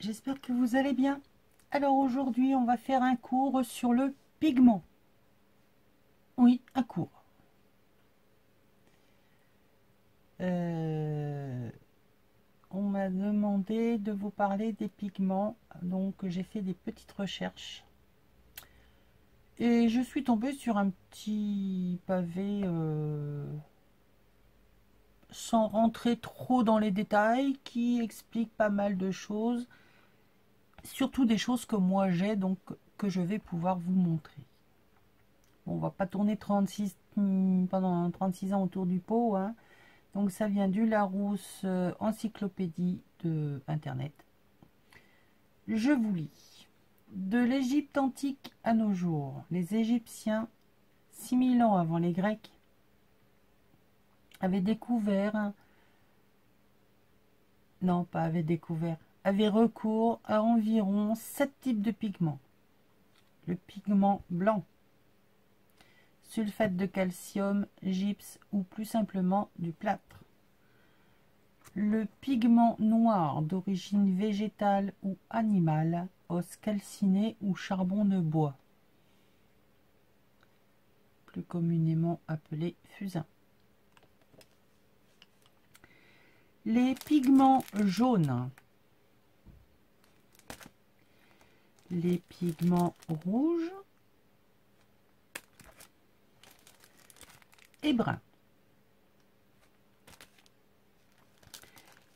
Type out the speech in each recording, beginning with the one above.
j'espère que vous allez bien. Alors aujourd'hui, on va faire un cours sur le pigment. Oui, un cours. On m'a demandé de vous parler des pigments, donc j'ai fait des petites recherches. Et je suis tombée sur un petit pavé sans rentrer trop dans les détails qui explique pas mal de choses. Surtout des choses que moi j'ai, donc que je vais pouvoir vous montrer. Bon, on va pas tourner 36 pendant 36 ans autour du pot, hein. Donc ça vient du Larousse encyclopédie de internet. Je vous lis. De l'Égypte antique à nos jours, les Égyptiens, 6000 ans avant les Grecs, avaient découvert, non pas avaient découvert, avaient recours à environ 7 types de pigments. Le pigment blanc, sulfate de calcium, gypse ou plus simplement du plâtre. Le pigment noir d'origine végétale ou animale, os calciné ou charbon de bois, plus communément appelé fusain. Les pigments jaunes, les pigments rouges et bruns.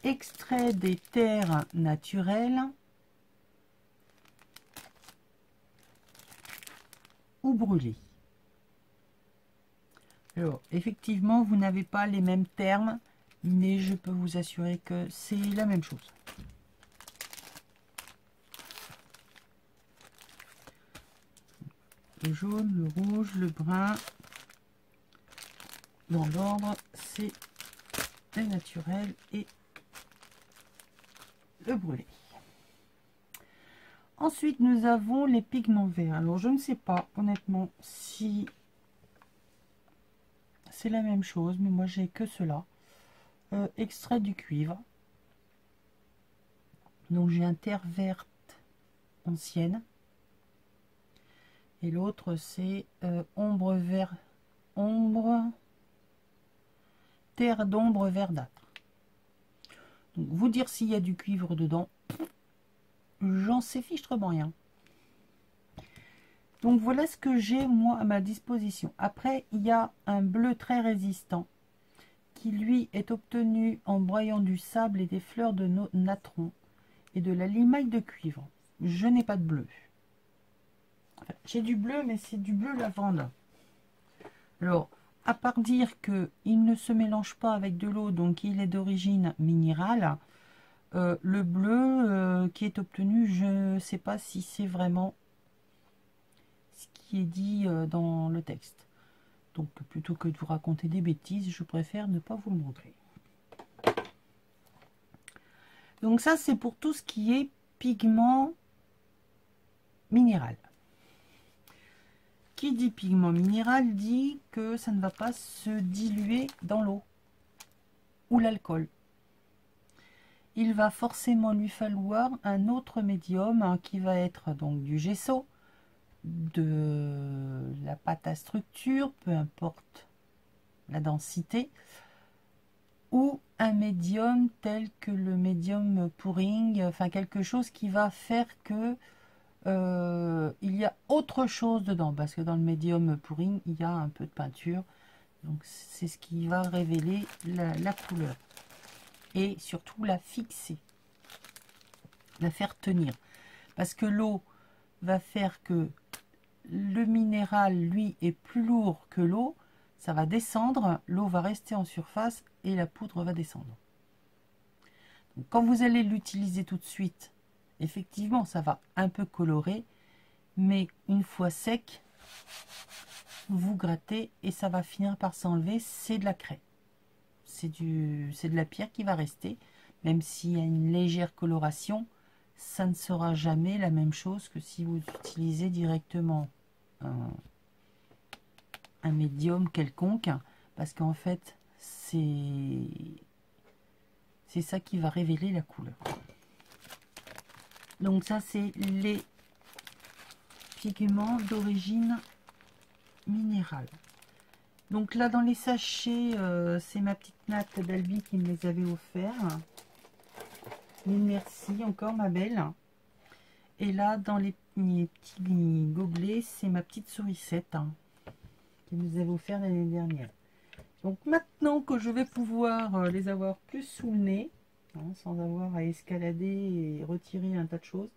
Extrait des terres naturelles ou brûlés. Alors, effectivement, vous n'avez pas les mêmes termes, mais je peux vous assurer que c'est la même chose. Le jaune, le rouge, le brun, dans l'ordre, c'est le naturel et le brûlé. Ensuite, nous avons les pigments verts. Alors, je ne sais pas, honnêtement, si c'est la même chose, mais moi, j'ai que cela. Extrait du cuivre. Donc, j'ai un terre verte ancienne. Et l'autre, c'est ombre vert, terre d'ombre verdâtre. Donc, vous dire s'il y a du cuivre dedans, j'en sais fichtrement rien. Donc voilà ce que j'ai moi à ma disposition. Après, il y a un bleu très résistant qui lui est obtenu en broyant du sable et des fleurs de natron et de la limaille de cuivre. Je n'ai pas de bleu. Enfin, j'ai du bleu, mais c'est du bleu lavande. Alors, à part dire qu'il ne se mélange pas avec de l'eau, donc il est d'origine minérale, le bleu qui est obtenu, je ne sais pas si c'est vraiment ce qui est dit dans le texte. Donc plutôt que de vous raconter des bêtises, je préfère ne pas vous le montrer. Donc ça, c'est pour tout ce qui est pigment minéral. Qui dit pigment minéral dit que ça ne va pas se diluer dans l'eau ou l'alcool. Il va forcément lui falloir un autre médium hein, qui va être donc du gesso, de la pâte à structure, peu importe la densité, ou un médium tel que le médium pouring, enfin quelque chose qui va faire que il y a autre chose dedans, parce que dans le médium pouring, il y a un peu de peinture, donc c'est ce qui va révéler la couleur. Et surtout la fixer, la faire tenir. Parce que l'eau va faire que le minéral, lui, est plus lourd que l'eau. Ça va descendre, l'eau va rester en surface et la poudre va descendre. Donc, quand vous allez l'utiliser tout de suite, effectivement, ça va un peu colorer. Mais une fois sec, vous grattez et ça va finir par s'enlever. C'est de la craie. C'est de la pierre qui va rester, même s'il y a une légère coloration, ça ne sera jamais la même chose que si vous utilisez directement un médium quelconque, parce qu'en fait c'est ça qui va révéler la couleur. Donc ça, c'est les pigments d'origine minérale. Donc là, dans les sachets, c'est ma petite natte d'Albi qui me les avait offerts. Mille merci encore, ma belle. Et là, dans les petits gobelets, c'est ma petite sourisette qui nous avait offert l'année dernière. Donc maintenant que je vais pouvoir les avoir plus sous le nez, sans avoir à escalader et retirer un tas de choses,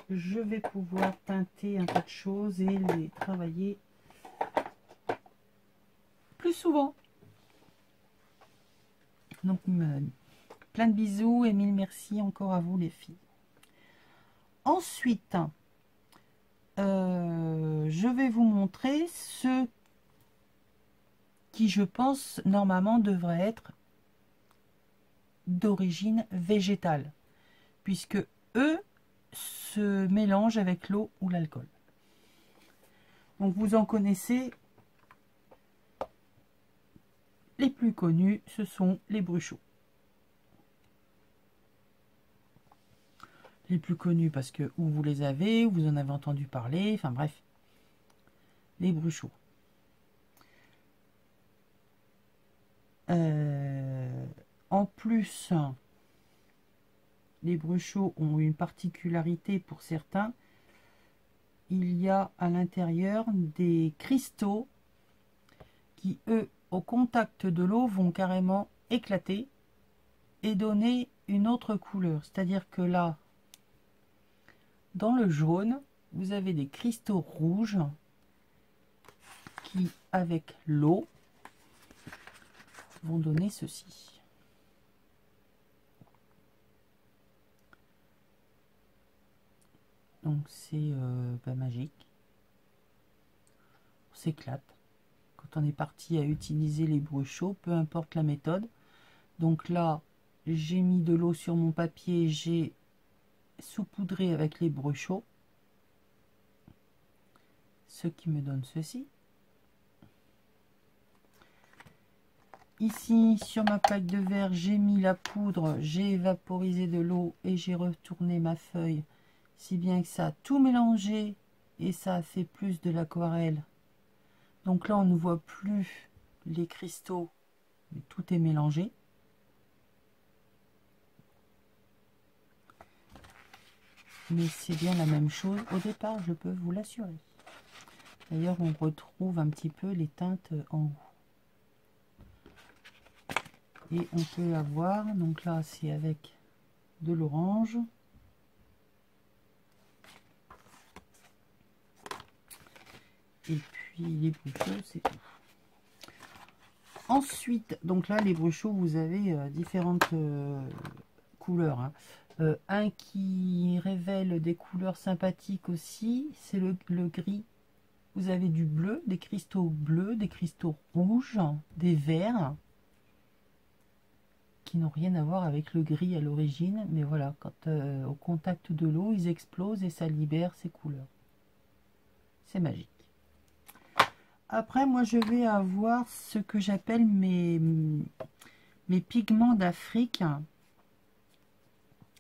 je vais pouvoir teinter un tas de choses et les travailler plus souvent. Donc plein de bisous et mille merci encore à vous les filles. Ensuite, je vais vous montrer ce qui, je pense, normalement devrait être d'origine végétale, puisque eux se mélangent avec l'eau ou l'alcool. Donc vous en connaissez. Les plus connus, ce sont les bruchots. Les plus connus parce que ou vous les avez, ou vous en avez entendu parler, enfin bref, les bruchots. En plus, les bruchots ont une particularité pour certains. Il y a à l'intérieur des cristaux qui, eux, au contact de l'eau, vont carrément éclater et donner une autre couleur. C'est-à-dire que là, dans le jaune, vous avez des cristaux rouges qui, avec l'eau, vont donner ceci. Donc c'est magique. On s'éclate quand on est parti à utiliser les bruchots, peu importe la méthode. Donc là, j'ai mis de l'eau sur mon papier, j'ai saupoudré avec les bruchots, ce qui me donne ceci. Ici, sur ma plaque de verre, j'ai mis la poudre, j'ai vaporisé de l'eau et j'ai retourné ma feuille, si bien que ça a tout mélangé et ça a fait plus de l'aquarelle. Donc là, on ne voit plus les cristaux, mais tout est mélangé. Mais c'est bien la même chose au départ, je peux vous l'assurer. D'ailleurs, on retrouve un petit peu les teintes en haut. Et on peut avoir, donc là c'est avec de l'orange. Et puis les bruchots, c'est tout. Ensuite, donc là les bruchots, vous avez différentes couleurs. Un qui révèle des couleurs sympathiques aussi, c'est le gris. Vous avez du bleu, des cristaux bleus, des cristaux rouges, des verts, qui n'ont rien à voir avec le gris à l'origine, mais voilà, quand au contact de l'eau, ils explosent et ça libère ces couleurs. C'est magique. Après, moi, je vais avoir ce que j'appelle mes pigments d'Afrique,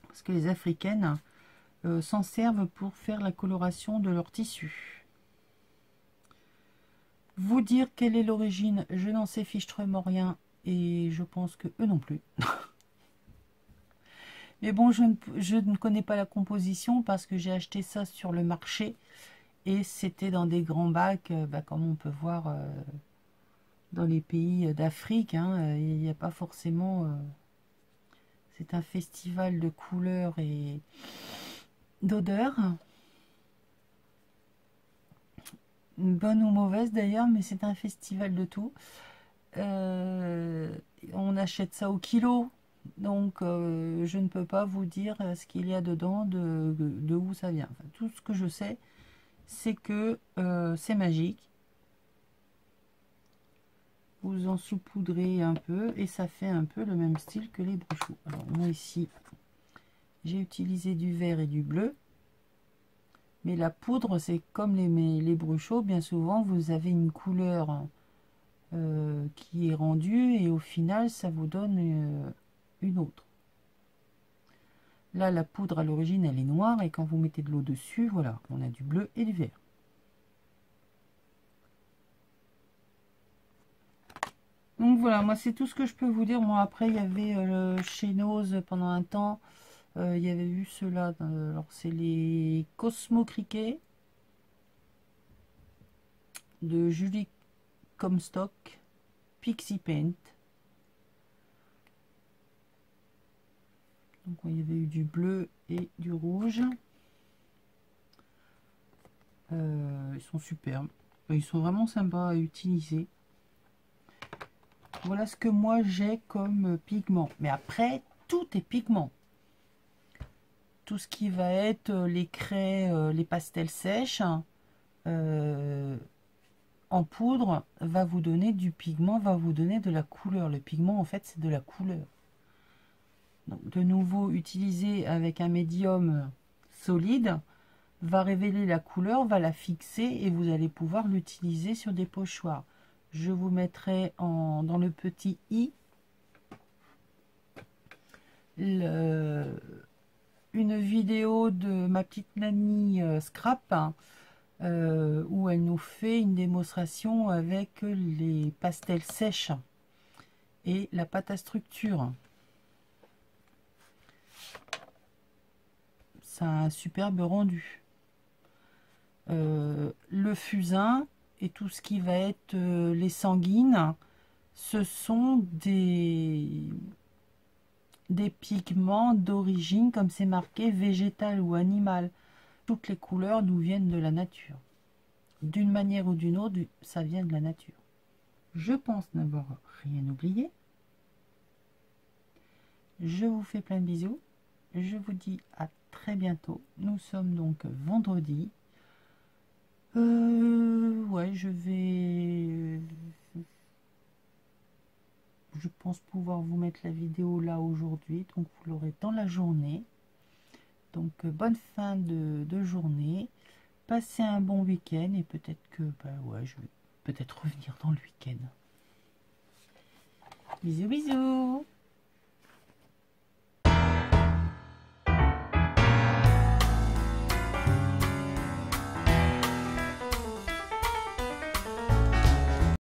parce que les Africaines s'en servent pour faire la coloration de leur tissu. Vous dire quelle est l'origine, je n'en sais fichtrement rien. Et je pense que eux non plus. Mais bon, je ne connais pas la composition parce que j'ai acheté ça sur le marché. Et c'était dans des grands bacs, comme on peut voir dans les pays d'Afrique. Il n'y a pas forcément... c'est un festival de couleurs et d'odeurs. Bonne ou mauvaise d'ailleurs, mais c'est un festival de tout. On achète ça au kilo, donc je ne peux pas vous dire ce qu'il y a dedans, de où ça vient. Enfin, tout ce que je sais, c'est que c'est magique. Vous en saupoudrez un peu et ça fait un peu le même style que les bruchots. Alors moi ici, j'ai utilisé du vert et du bleu. Mais la poudre, c'est comme les bruchots, bien souvent vous avez une couleur qui est rendue et au final ça vous donne une autre. Là, la poudre à l'origine, elle est noire et quand vous mettez de l'eau dessus, voilà, on a du bleu et du vert. Donc voilà, moi c'est tout ce que je peux vous dire. Moi après, il y avait chez Nose pendant un temps, il y avait eu ceux-là. Alors c'est les Cosmo Cricket de Julie Comstock, Pixie Paint. Donc il y avait eu du bleu et du rouge. Ils sont superbes. Ils sont vraiment sympas à utiliser. Voilà ce que moi j'ai comme pigment. Mais après, tout est pigment. Tout ce qui va être les craies, les pastels sèches, en poudre, va vous donner du pigment, va vous donner de la couleur. Le pigment, en fait, c'est de la couleur. Donc, de nouveau, utilisé avec un médium solide, va révéler la couleur, va la fixer et vous allez pouvoir l'utiliser sur des pochoirs. Je vous mettrai dans le petit i une vidéo de ma petite Nani Scrap où elle nous fait une démonstration avec les pastels sèches et la pâte à structure. Ça a un superbe rendu. Le fusain et tout ce qui va être les sanguines, ce sont des pigments d'origine, comme c'est marqué, végétal ou animal. Toutes les couleurs nous viennent de la nature. D'une manière ou d'une autre, ça vient de la nature. Je pense n'avoir rien oublié. Je vous fais plein de bisous. Je vous dis à très bientôt. Nous sommes donc vendredi. Ouais, je pense pouvoir vous mettre la vidéo là aujourd'hui. Donc vous l'aurez dans la journée. Donc bonne fin de journée. Passez un bon week-end et peut-être que ouais, je vais peut-être revenir dans le week-end. Bisous bisous.